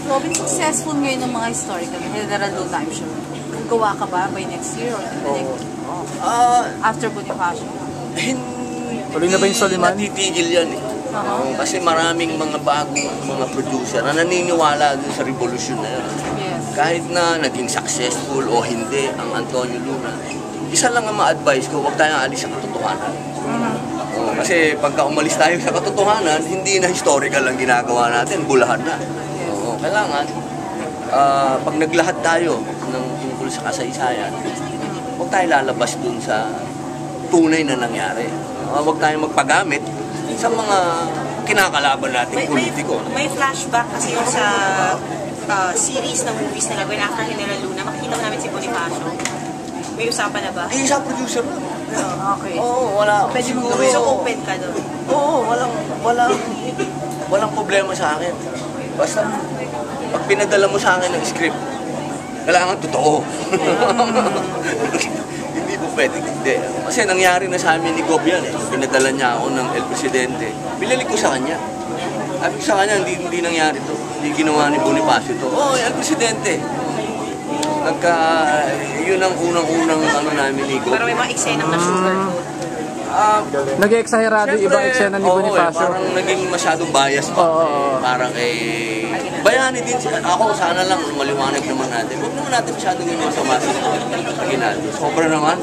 Robin, successful ngayon ng mga historical, General Luna, I'm sure. Gawa ka ba by next year or after Bonifacio? Tuloy na ba yung Soliman? Natitigil yan eh. Kasi maraming mga bagong mga producer na naniniwala dun sa revolusyon na yan. Yes. Kahit na naging successful o hindi ang Antonio Luna, isa lang ang ma-advise ko, huwag tayong alis sa katotohanan. Kasi pagka umalis tayo sa katotohanan, hindi na historical ang ginagawa natin, bulahan na. Kailangan, pag naglahad tayo ng tungkol sa kasaysayan, huwag tayo lalabas dun sa tunay na nangyari. Huwag tayong magpagamit sa mga kinakalaban nating politiko. May flashback kasi yung sa series ng movies na gagawin after General Luna. Makikita mo namin si Bonifacio. May usapan na ba? Isa producer na. Okay. Oo, wala. Siguro, So open ka doon? Oo, walang problema sa akin. Basta, pag pinadala mo sa akin ng script, kailangan totoo. Hindi po pwede. Hindi. Kasi nangyari na sa amin ni Gob yan eh. Pinadala niya ako ng El Presidente. Binalik ko sa kanya. Sabi ko sa kanya, hindi nangyari to. Hindi ginawa ni Bonifacio to. El Presidente. Yun ang unang-unang ano namin ni Gob. Pero may mga eksenang na sugarcoat. Nag-exagerado iba eksena ni Bonifacio. Parang naging masyadong bias pa. Parang bayani din sila. Ako, sana lang maliwanag naman natin. Huwag naman natin masyadong ganyan sa masa. Sobra naman.